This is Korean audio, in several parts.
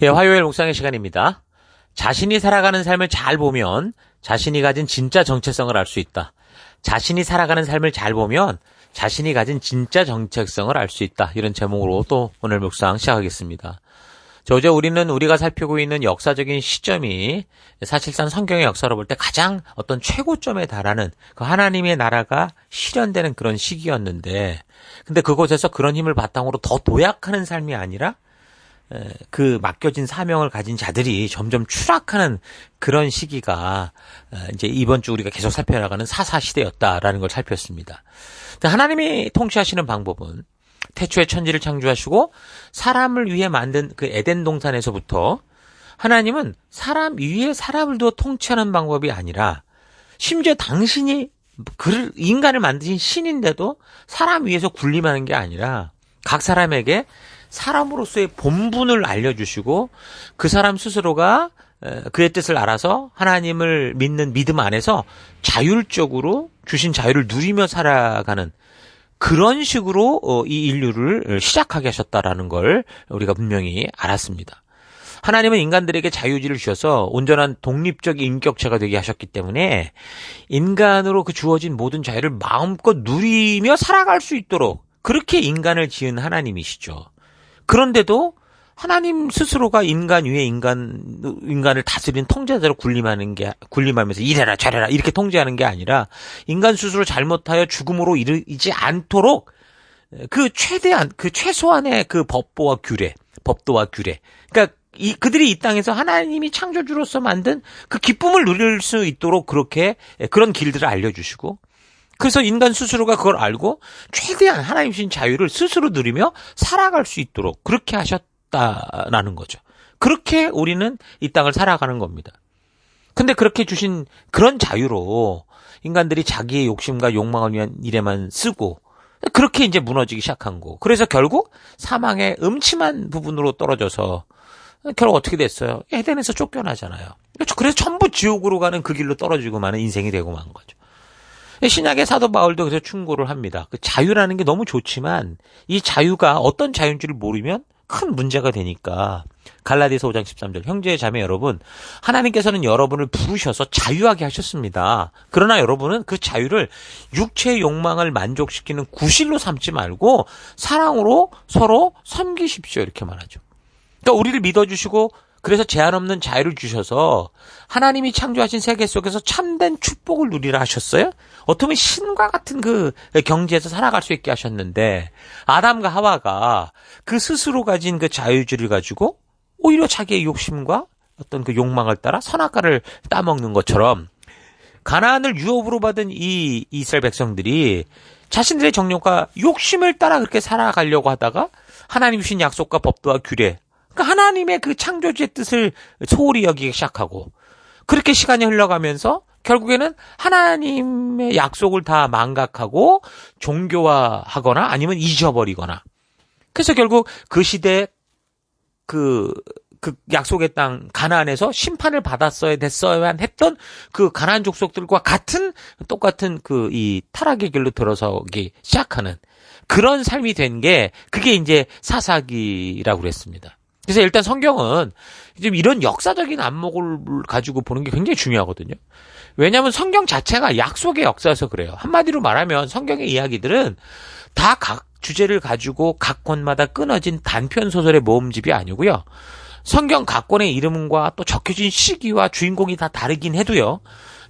예, 화요일 묵상의 시간입니다. 자신이 살아가는 삶을 잘 보면 자신이 가진 진짜 정체성을 알 수 있다. 자신이 살아가는 삶을 잘 보면 자신이 가진 진짜 정체성을 알 수 있다. 이런 제목으로 또 오늘 묵상 시작하겠습니다. 어제 우리가 살피고 있는 역사적인 시점이 사실상 성경의 역사로 볼 때 가장 어떤 최고점에 달하는 그 하나님의 나라가 실현되는 그런 시기였는데, 근데 그곳에서 그런 힘을 바탕으로 더 도약하는 삶이 아니라 그 맡겨진 사명을 가진 자들이 점점 추락하는 그런 시기가 이제 이번 주 우리가 계속 살펴나가는 사사시대였다라는 걸 살폈습니다. 하나님이 통치하시는 방법은 태초에 천지를 창조하시고 사람을 위해 만든 그 에덴 동산에서부터 하나님은 사람 위에 사람을 두어 통치하는 방법이 아니라 심지어 당신이 인간을 만드신 신인데도 사람 위에서 군림하는 게 아니라 각 사람에게 사람으로서의 본분을 알려주시고 그 사람 스스로가 그의 뜻을 알아서 하나님을 믿는 믿음 안에서 자율적으로 주신 자유를 누리며 살아가는 그런 식으로 이 인류를 시작하게 하셨다라는 걸 우리가 분명히 알았습니다. 하나님은 인간들에게 자유의지를 주셔서 온전한 독립적 인격체가 되게 하셨기 때문에 인간으로 그 주어진 모든 자유를 마음껏 누리며 살아갈 수 있도록 그렇게 인간을 지은 하나님이시죠. 그런데도 하나님 스스로가 인간 위에 인간을 다스리는 통제자로 군림하면서 이래라 저래라 이렇게 통제하는 게 아니라 인간 스스로 잘못하여 죽음으로 이르지 않도록 그 최소한의 그 법도와 규례. 그러니까 그들이 이 땅에서 하나님이 창조주로서 만든 그 기쁨을 누릴 수 있도록 그런 길들을 알려주시고, 그래서 인간 스스로가 그걸 알고 최대한 하나님 주신 자유를 스스로 누리며 살아갈 수 있도록 그렇게 하셨다라는 거죠. 그렇게 우리는 이 땅을 살아가는 겁니다. 근데 그렇게 주신 그런 자유로 인간들이 자기의 욕심과 욕망을 위한 일에만 쓰고 그렇게 이제 무너지기 시작한 거. 그래서 결국 사망의 음침한 부분으로 떨어져서 결국 어떻게 됐어요? 에덴에서 쫓겨나잖아요. 그래서 전부 지옥으로 가는 그 길로 떨어지고 마는 인생이 되고 만 거죠. 신약의 사도 바울도 그래서 충고를 합니다. 그 자유라는 게 너무 좋지만 이 자유가 어떤 자유인지를 모르면 큰 문제가 되니까 갈라디아서 5장 13절 형제 자매 여러분, 하나님께서는 여러분을 부르셔서 자유하게 하셨습니다. 그러나 여러분은 그 자유를 육체의 욕망을 만족시키는 구실로 삼지 말고 사랑으로 서로 섬기십시오 이렇게 말하죠. 그러니까 우리를 믿어주시고 그래서 제한 없는 자유를 주셔서 하나님이 창조하신 세계 속에서 참된 축복을 누리라 하셨어요. 어떻게 보면 신과 같은 그 경지에서 살아갈 수 있게 하셨는데 아담과 하와가 그 스스로 가진 그 자유주의를 가지고 오히려 자기의 욕심과 어떤 그 욕망을 따라 선악과를 따먹는 것처럼 가나안을 유업으로 받은 이 이스라엘 백성들이 자신들의 정욕과 욕심을 따라 그렇게 살아가려고 하다가 하나님 주신 약속과 법도와 규례, 그러니까 하나님의 그 창조주의 뜻을 소홀히 여기기 시작하고 그렇게 시간이 흘러가면서 결국에는 하나님의 약속을 다 망각하고 종교화하거나 아니면 잊어버리거나, 그래서 결국 그 시대에 그 약속의 땅 가나안에서 심판을 됐어야만 했던 그 가나안 족속들과 똑같은 이 타락의 길로 들어서기 시작하는 그런 삶이 된 게 그게 이제 사사기라고 그랬습니다. 그래서 일단 성경은 좀 이런 역사적인 안목을 가지고 보는 게 굉장히 중요하거든요. 왜냐하면 성경 자체가 약속의 역사여서 그래요. 한마디로 말하면 성경의 이야기들은 다 각 주제를 가지고 각 권마다 끊어진 단편 소설의 모음집이 아니고요. 성경 각 권의 이름과 또 적혀진 시기와 주인공이 다 다르긴 해도요.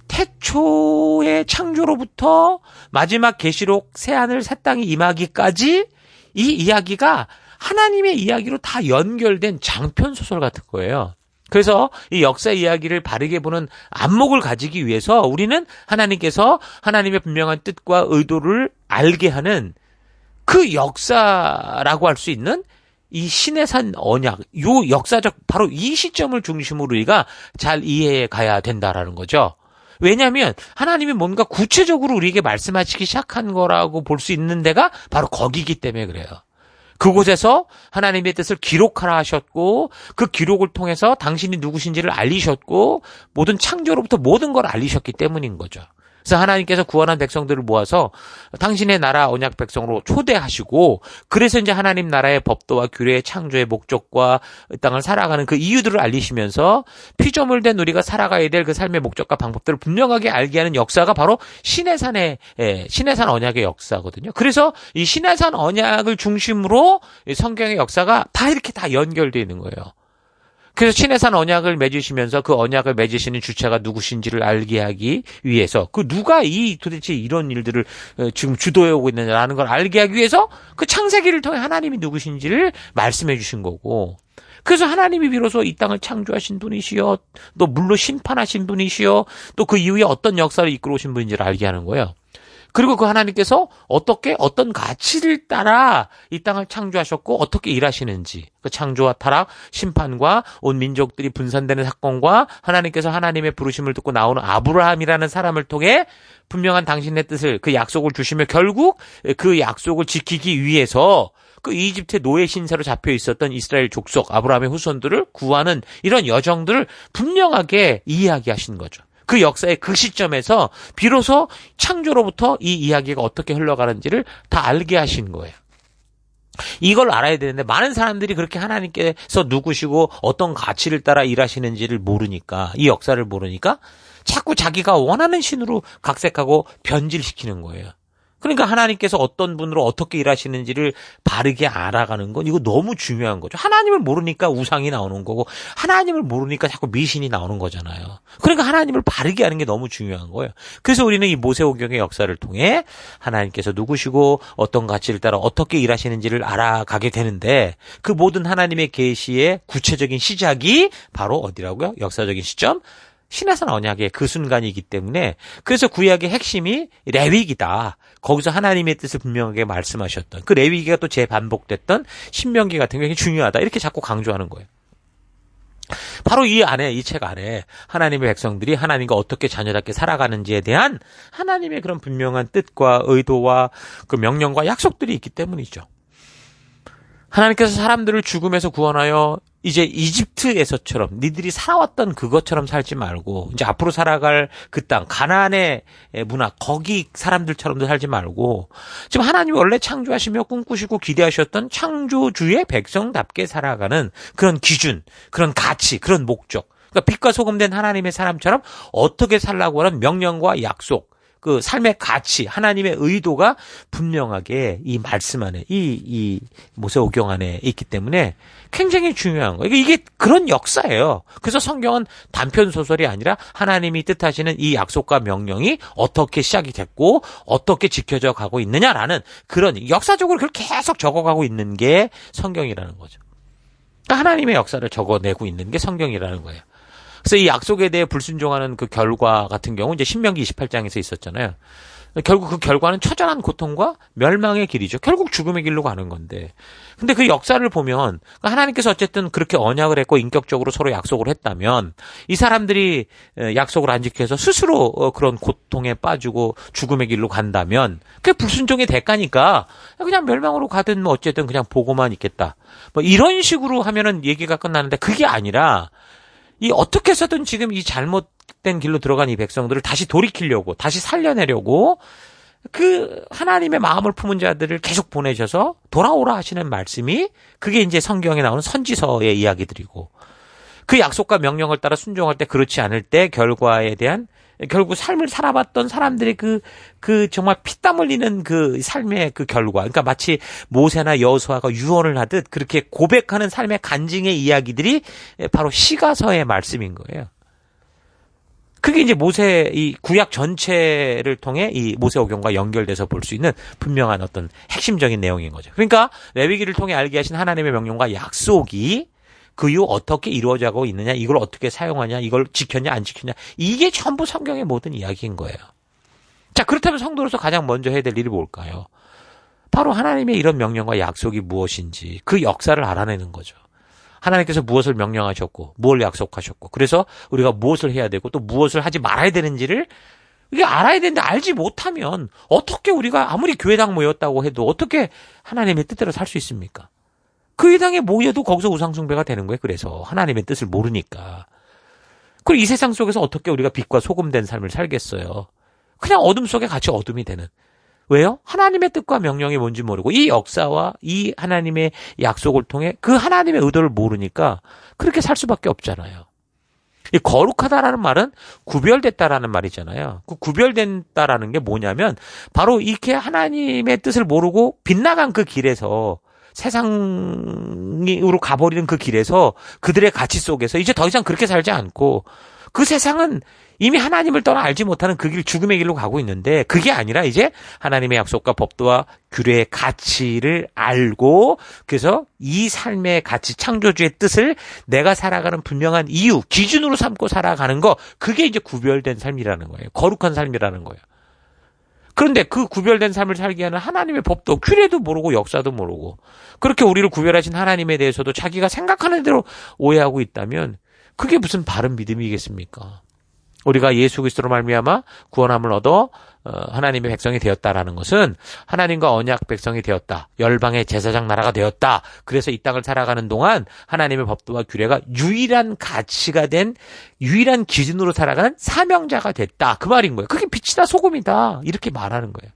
태초의 창조로부터 마지막 계시록 새하늘 새 땅이 임하기까지 이 이야기가 하나님의 이야기로 다 연결된 장편 소설 같은 거예요. 그래서 이 역사 이야기를 바르게 보는 안목을 가지기 위해서 우리는 하나님께서 하나님의 분명한 뜻과 의도를 알게 하는 그 역사라고 할 수 있는 이 신의 산 언약, 요 역사적 바로 이 시점을 중심으로 우리가 잘 이해해 가야 된다라는 거죠. 왜냐하면 하나님이 뭔가 구체적으로 우리에게 말씀하시기 시작한 거라고 볼 수 있는 데가 바로 거기기 때문에 그래요. 그곳에서 하나님의 뜻을 기록하라 하셨고 그 기록을 통해서 당신이 누구신지를 알리셨고 모든 창조로부터 모든 걸 알리셨기 때문인 거죠. 그래서 하나님께서 구원한 백성들을 모아서 당신의 나라 언약 백성으로 초대하시고, 그래서 이제 하나님 나라의 법도와 규례의 창조의 목적과 이 땅을 살아가는 그 이유들을 알리시면서 피조물 된 우리가 살아가야 될 그 삶의 목적과 방법들을 분명하게 알게 하는 역사가 바로 시내산 언약의 역사거든요. 그래서 이 시내산 언약을 중심으로 성경의 역사가 다 이렇게 다 연결되어 있는 거예요. 그래서 시내산 언약을 맺으시면서 그 언약을 맺으시는 주체가 누구신지를 알게 하기 위해서, 그 누가 도대체 이런 일들을 지금 주도해 오고 있느냐라는 걸 알게 하기 위해서 그 창세기를 통해 하나님이 누구신지를 말씀해 주신 거고, 그래서 하나님이 비로소 이 땅을 창조하신 분이시여, 또 물로 심판하신 분이시여, 또 그 이후에 어떤 역사를 이끌어 오신 분인지를 알게 하는 거예요. 그리고 그 하나님께서 어떤 가치를 따라 이 땅을 창조하셨고 어떻게 일하시는지, 그 창조와 타락, 심판과 온 민족들이 분산되는 사건과 하나님께서 하나님의 부르심을 듣고 나오는 아브라함이라는 사람을 통해 분명한 당신의 뜻을, 그 약속을 주시며 결국 그 약속을 지키기 위해서 그 이집트 노예 신세로 잡혀 있었던 이스라엘 족속 아브라함의 후손들을 구하는 이런 여정들을 분명하게 이야기하신 거죠. 그 역사의 그 시점에서 비로소 창조로부터 이 이야기가 어떻게 흘러가는지를 다 알게 하신 거예요. 이걸 알아야 되는데 많은 사람들이 그렇게 하나님께서 누구시고 어떤 가치를 따라 일하시는지를 모르니까, 이 역사를 모르니까 자꾸 자기가 원하는 신으로 각색하고 변질시키는 거예요. 그러니까 하나님께서 어떤 분으로 어떻게 일하시는지를 바르게 알아가는 건 이거 너무 중요한 거죠. 하나님을 모르니까 우상이 나오는 거고, 하나님을 모르니까 자꾸 미신이 나오는 거잖아요. 그러니까 하나님을 바르게 하는 게 너무 중요한 거예요. 그래서 우리는 이 모세오경의 역사를 통해 하나님께서 누구시고 어떤 가치를 따라 어떻게 일하시는지를 알아가게 되는데, 그 모든 하나님의 계시의 구체적인 시작이 바로 어디라고요? 역사적인 시점? 시내산 언약의 그 순간이기 때문에, 그래서 구약의 핵심이 레위기다. 거기서 하나님의 뜻을 분명하게 말씀하셨던 그 레위기가 또 재반복됐던 신명기 같은 게 굉장히 중요하다. 이렇게 자꾸 강조하는 거예요. 바로 이 책 안에 하나님의 백성들이 하나님과 어떻게 자녀답게 살아가는지에 대한 하나님의 그런 분명한 뜻과 의도와 그 명령과 약속들이 있기 때문이죠. 하나님께서 사람들을 죽음에서 구원하여 이제 이집트에서처럼 니들이 살아왔던 그것처럼 살지 말고, 이제 앞으로 살아갈 그 땅, 가나안의 문화, 거기 사람들처럼도 살지 말고, 지금 하나님이 원래 창조하시며 꿈꾸시고 기대하셨던 창조주의 백성답게 살아가는 그런 기준, 그런 가치, 그런 목적, 그러니까 빛과 소금 된 하나님의 사람처럼 어떻게 살라고 하는 명령과 약속, 그 삶의 가치, 하나님의 의도가 분명하게 이 말씀 안에, 이 모세오경 안에 있기 때문에 굉장히 중요한 거예요. 이게 그런 역사예요. 그래서 성경은 단편 소설이 아니라 하나님이 뜻하시는 이 약속과 명령이 어떻게 시작이 됐고 어떻게 지켜져 가고 있느냐라는 그런 역사적으로 그걸 계속 적어가고 있는 게 성경이라는 거죠. 그러니까 하나님의 역사를 적어내고 있는 게 성경이라는 거예요. 그래서 이 약속에 대해 불순종하는 그 결과 같은 경우 이제 신명기 28장에서 있었잖아요. 결국 그 결과는 처절한 고통과 멸망의 길이죠. 결국 죽음의 길로 가는 건데. 근데 그 역사를 보면 하나님께서 어쨌든 그렇게 언약을 했고 인격적으로 서로 약속을 했다면 이 사람들이 약속을 안 지켜서 스스로 그런 고통에 빠지고 죽음의 길로 간다면 그게 불순종의 대가니까 그냥 멸망으로 가든 뭐 어쨌든 그냥 보고만 있겠다. 뭐 이런 식으로 하면은 얘기가 끝나는데 그게 아니라 이 어떻게 해서든 지금 이 잘못된 길로 들어간 이 백성들을 다시 돌이키려고, 다시 살려내려고 그 하나님의 마음을 품은 자들을 계속 보내셔서 돌아오라 하시는 말씀이, 그게 이제 성경에 나오는 선지서의 이야기들이고, 그 약속과 명령을 따라 순종할 때 그렇지 않을 때 결과에 대한, 결국 삶을 살아봤던 사람들의 그 정말 피땀 흘리는 그 삶의 그 결과. 그러니까 마치 모세나 여호수아가 유언을 하듯 그렇게 고백하는 삶의 간증의 이야기들이 바로 시가서의 말씀인 거예요. 그게 이제 이 구약 전체를 통해 이 모세오경과 연결돼서 볼 수 있는 분명한 어떤 핵심적인 내용인 거죠. 그러니까 레위기를 통해 알게 하신 하나님의 명령과 약속이 그 이후 어떻게 이루어져가고 있느냐, 이걸 어떻게 사용하냐, 이걸 지켰냐 안 지켰냐, 이게 전부 성경의 모든 이야기인 거예요. 자, 그렇다면 성도로서 가장 먼저 해야 될 일이 뭘까요? 바로 하나님의 이런 명령과 약속이 무엇인지 그 역사를 알아내는 거죠. 하나님께서 무엇을 명령하셨고 무엇을 약속하셨고, 그래서 우리가 무엇을 해야 되고 또 무엇을 하지 말아야 되는지를 이게 알아야 되는데 알지 못하면 어떻게 우리가 아무리 교회당 모였다고 해도 어떻게 하나님의 뜻대로 살 수 있습니까? 그 회당에 모여도 거기서 우상숭배가 되는 거예요. 그래서 하나님의 뜻을 모르니까. 그리고 이 세상 속에서 어떻게 우리가 빛과 소금 된 삶을 살겠어요. 그냥 어둠 속에 같이 어둠이 되는. 왜요? 하나님의 뜻과 명령이 뭔지 모르고 이 역사와 이 하나님의 약속을 통해 그 하나님의 의도를 모르니까 그렇게 살 수밖에 없잖아요. 이 거룩하다라는 말은 구별됐다라는 말이잖아요. 그 구별된다라는 게 뭐냐면 바로 이렇게 하나님의 뜻을 모르고 빗나간 그 길에서 세상으로 가버리는 그 길에서 그들의 가치 속에서 이제 더 이상 그렇게 살지 않고 그 세상은 이미 하나님을 떠나 알지 못하는 그 길, 죽음의 길로 가고 있는데 그게 아니라 이제 하나님의 약속과 법도와 규례의 가치를 알고 그래서 이 삶의 가치, 창조주의 뜻을 내가 살아가는 분명한 이유, 기준으로 삼고 살아가는 거, 그게 이제 구별된 삶이라는 거예요. 거룩한 삶이라는 거예요. 그런데 그 구별된 삶을 살게 하는 하나님의 법도, 규례도 모르고 역사도 모르고 그렇게 우리를 구별하신 하나님에 대해서도 자기가 생각하는 대로 오해하고 있다면 그게 무슨 바른 믿음이겠습니까? 우리가 예수 그리스도로 말미암아 구원함을 얻어 하나님의 백성이 되었다라는 것은 하나님과 언약 백성이 되었다. 열방의 제사장 나라가 되었다. 그래서 이 땅을 살아가는 동안 하나님의 법도와 규례가 유일한 가치가 된 유일한 기준으로 살아가는 사명자가 됐다. 그 말인 거예요. 그게 빛이다 소금이다. 이렇게 말하는 거예요.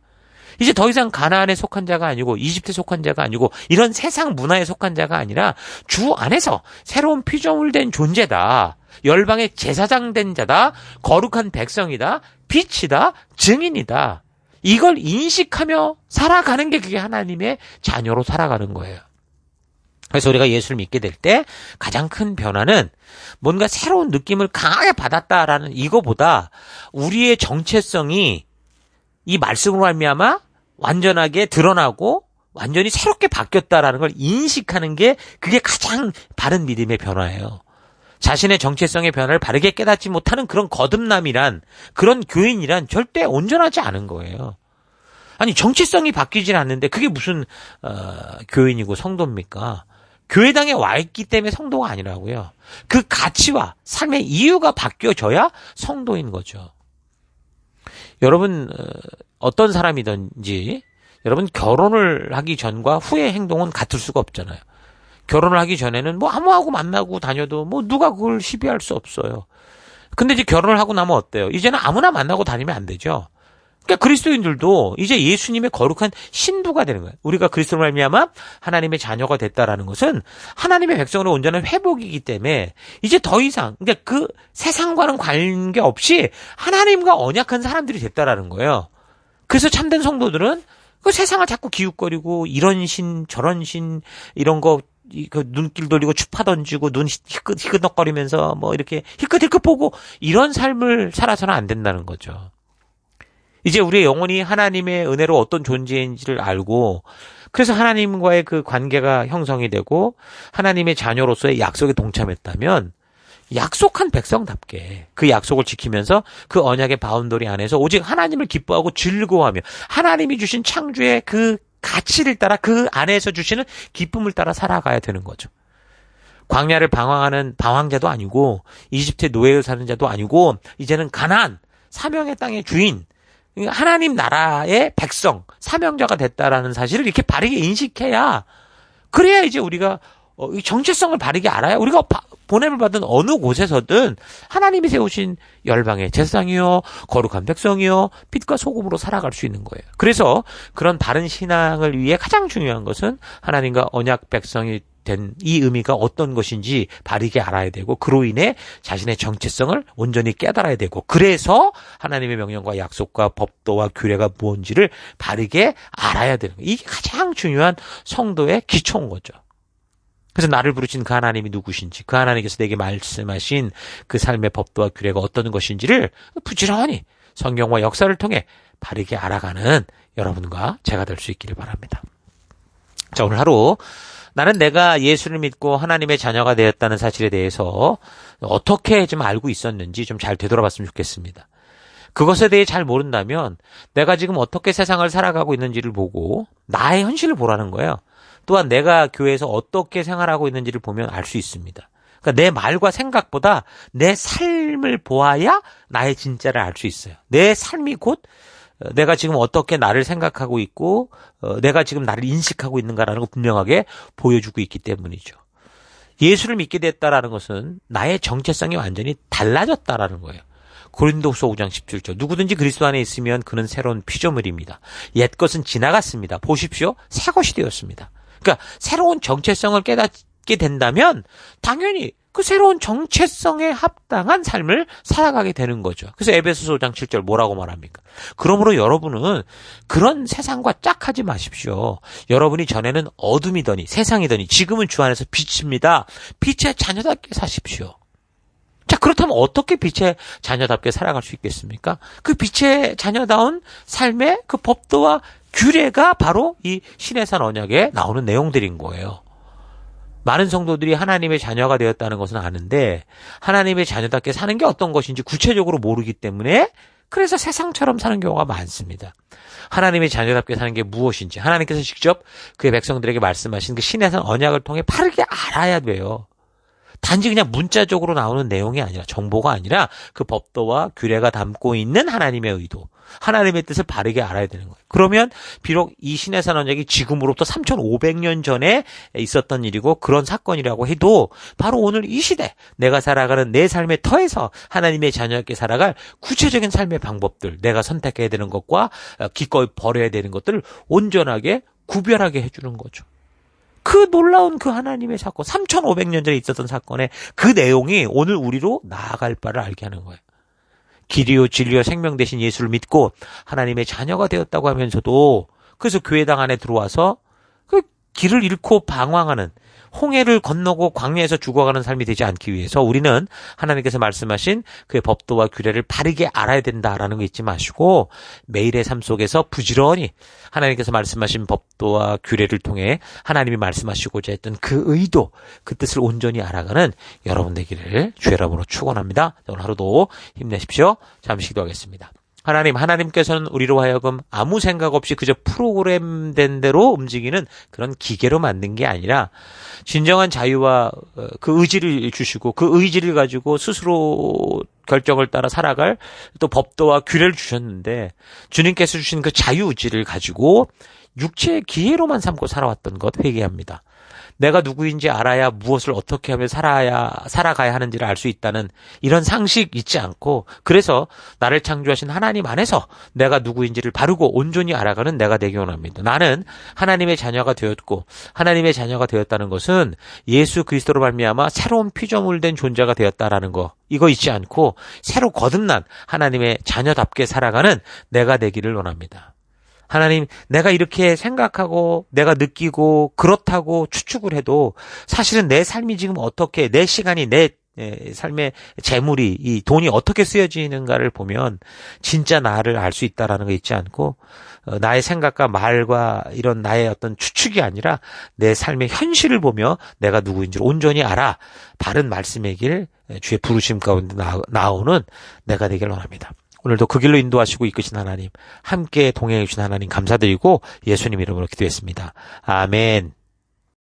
이제 더 이상 가나안에 속한 자가 아니고 이집트에 속한 자가 아니고 이런 세상 문화에 속한 자가 아니라 주 안에서 새로운 피조물 된 존재다. 열방의 제사장 된 자다. 거룩한 백성이다. 빛이다. 증인이다. 이걸 인식하며 살아가는 게 그게 하나님의 자녀로 살아가는 거예요. 그래서 우리가 예수를 믿게 될 때 가장 큰 변화는 뭔가 새로운 느낌을 강하게 받았다라는 이거보다 우리의 정체성이 이 말씀으로 말미암아 완전하게 드러나고 완전히 새롭게 바뀌었다라는 걸 인식하는 게 그게 가장 바른 믿음의 변화예요. 자신의 정체성의 변화를 바르게 깨닫지 못하는 그런 거듭남이란 그런 교인이란 절대 온전하지 않은 거예요. 아니 정체성이 바뀌질 않는데 그게 무슨 교인이고 성도입니까? 교회당에 와 있기 때문에 성도가 아니라고요. 그 가치와 삶의 이유가 바뀌어져야 성도인 거죠. 여러분 어떤 사람이든지 여러분 결혼을 하기 전과 후의 행동은 같을 수가 없잖아요. 결혼을 하기 전에는 뭐 아무하고 만나고 다녀도 뭐 누가 그걸 시비할 수 없어요. 근데 이제 결혼을 하고 나면 어때요? 이제는 아무나 만나고 다니면 안 되죠. 그러니까 그리스도인들도 이제 예수님의 거룩한 신부가 되는 거예요. 우리가 그리스도로 말미암아 하나님의 자녀가 됐다라는 것은 하나님의 백성으로 온전한 회복이기 때문에 이제 더 이상 그러니까 그 세상과는 관계없이 하나님과 언약한 사람들이 됐다라는 거예요. 그래서 참된 성도들은 그 세상을 자꾸 기웃거리고 이런 신 저런 신 이런 거 그 눈길 돌리고 추파 던지고 눈 희끗희끗거리면서 뭐 이렇게 희끗희끗 보고 이런 삶을 살아서는 안 된다는 거죠. 이제 우리의 영혼이 하나님의 은혜로 어떤 존재인지를 알고 그래서 하나님과의 그 관계가 형성이 되고 하나님의 자녀로서의 약속에 동참했다면 약속한 백성답게 그 약속을 지키면서 그 언약의 바운더리 안에서 오직 하나님을 기뻐하고 즐거워하며 하나님이 주신 창조의 그 가치를 따라 그 안에서 주시는 기쁨을 따라 살아가야 되는 거죠. 광야를 방황하는 방황자도 아니고 이집트의 노예로 사는 자도 아니고 이제는 가나안 사명의 땅의 주인 하나님 나라의 백성 사명자가 됐다라는 사실을 이렇게 바르게 인식해야 그래야 이제 우리가 이 정체성을 바르게 알아야 우리가 보냄을 받은 어느 곳에서든 하나님이 세우신 열방의 제사장이요 거룩한 백성이요 빛과 소금으로 살아갈 수 있는 거예요. 그래서 그런 바른 신앙을 위해 가장 중요한 것은 하나님과 언약 백성이 된 이 의미가 어떤 것인지 바르게 알아야 되고 그로 인해 자신의 정체성을 온전히 깨달아야 되고 그래서 하나님의 명령과 약속과 법도와 규례가 무엇인지를 바르게 알아야 되는 거예요. 이게 가장 중요한 성도의 기초인 거죠. 그래서 나를 부르신 그 하나님이 누구신지 그 하나님께서 내게 말씀하신 그 삶의 법도와 규례가 어떤 것인지를 부지런히 성경과 역사를 통해 바르게 알아가는 여러분과 제가 될 수 있기를 바랍니다. 자, 오늘 하루 나는 내가 예수를 믿고 하나님의 자녀가 되었다는 사실에 대해서 어떻게 좀 알고 있었는지 좀 잘 되돌아봤으면 좋겠습니다. 그것에 대해 잘 모른다면 내가 지금 어떻게 세상을 살아가고 있는지를 보고 나의 현실을 보라는 거예요. 또한 내가 교회에서 어떻게 생활하고 있는지를 보면 알 수 있습니다. 그러니까 내 말과 생각보다 내 삶을 보아야 나의 진짜를 알 수 있어요. 내 삶이 곧 내가 지금 어떻게 나를 생각하고 있고 내가 지금 나를 인식하고 있는가라는 걸 분명하게 보여주고 있기 때문이죠. 예수를 믿게 됐다라는 것은 나의 정체성이 완전히 달라졌다라는 거예요. 고린도후서 5장 17절. 누구든지 그리스도 안에 있으면 그는 새로운 피조물입니다. 옛것은 지나갔습니다. 보십시오. 새 것이 되었습니다. 그러니까 새로운 정체성을 깨닫게 된다면 당연히 그 새로운 정체성에 합당한 삶을 살아가게 되는 거죠. 그래서 에베소서 5장 7절 뭐라고 말합니까? 그러므로 여러분은 그런 세상과 짝하지 마십시오. 여러분이 전에는 어둠이더니 세상이더니 지금은 주 안에서 빛입니다. 빛의 자녀답게 사십시오. 자, 그렇다면 어떻게 빛의 자녀답게 살아갈 수 있겠습니까? 그 빛의 자녀다운 삶의 그 법도와 규례가 바로 이 신해산 언약에 나오는 내용들인 거예요. 많은 성도들이 하나님의 자녀가 되었다는 것은 아는데 하나님의 자녀답게 사는 게 어떤 것인지 구체적으로 모르기 때문에 그래서 세상처럼 사는 경우가 많습니다. 하나님의 자녀답게 사는 게 무엇인지 하나님께서 직접 그의 백성들에게 말씀하신 그 신해산 언약을 통해 바르게 알아야 돼요. 단지 그냥 문자적으로 나오는 내용이 아니라 정보가 아니라 그 법도와 규례가 담고 있는 하나님의 의도, 하나님의 뜻을 바르게 알아야 되는 거예요. 그러면 비록 이 신해산 언약이 지금으로부터 3,500년 전에 있었던 일이고 그런 사건이라고 해도 바로 오늘 이 시대 내가 살아가는 내 삶의 터에서 하나님의 자녀답게 살아갈 구체적인 삶의 방법들, 내가 선택해야 되는 것과 기꺼이 버려야 되는 것들을 온전하게 구별하게 해주는 거죠. 그 놀라운 그 하나님의 사건, 3,500년 전에 있었던 사건의 그 내용이 오늘 우리로 나아갈 바를 알게 하는 거예요. 길이요 진리요 생명 되신 예수를 믿고 하나님의 자녀가 되었다고 하면서도 그래서 교회당 안에 들어와서 그 길을 잃고 방황하는 홍해를 건너고 광야에서 죽어가는 삶이 되지 않기 위해서 우리는 하나님께서 말씀하신 그의 법도와 규례를 바르게 알아야 된다라는 거 잊지 마시고 매일의 삶 속에서 부지런히 하나님께서 말씀하신 법도와 규례를 통해 하나님이 말씀하시고자 했던 그 의도, 그 뜻을 온전히 알아가는 여러분 되기를 주의 이름으로 축원합니다. 오늘 하루도 힘내십시오. 잠시 기도하겠습니다. 하나님께서는 우리로 하여금 아무 생각 없이 그저 프로그램된 대로 움직이는 그런 기계로 만든 게 아니라 진정한 자유와 그 의지를 주시고 그 의지를 가지고 스스로 결정을 따라 살아갈 또 법도와 규례를 주셨는데 주님께서 주신 그 자유의지를 가지고 육체의 기회로만 삼고 살아왔던 것 회개합니다. 내가 누구인지 알아야 무엇을 어떻게 하며 살아가야 하는지를 알 수 있다는 이런 상식 잊지 않고 그래서 나를 창조하신 하나님 안에서 내가 누구인지를 바르고 온전히 알아가는 내가 되기 원합니다. 나는 하나님의 자녀가 되었고 하나님의 자녀가 되었다는 것은 예수 그리스도로 말미암아 새로운 피조물 된 존재가 되었다라는 거 이거 잊지 않고 새로 거듭난 하나님의 자녀답게 살아가는 내가 되기를 원합니다. 하나님, 내가 이렇게 생각하고 내가 느끼고 그렇다고 추측을 해도 사실은 내 삶이 지금 어떻게 내 시간이 내 삶의 재물이 이 돈이 어떻게 쓰여지는가를 보면 진짜 나를 알 수 있다라는 거 잊지 않고 나의 생각과 말과 이런 나의 어떤 추측이 아니라 내 삶의 현실을 보며 내가 누구인지를 온전히 알아 바른 말씀의 길 주의 부르심 가운데 나오는 내가 되기를 원합니다. 오늘도 그 길로 인도하시고 이끄신 하나님, 함께 동행해 주신 하나님 감사드리고 예수님 이름으로 기도했습니다. 아멘.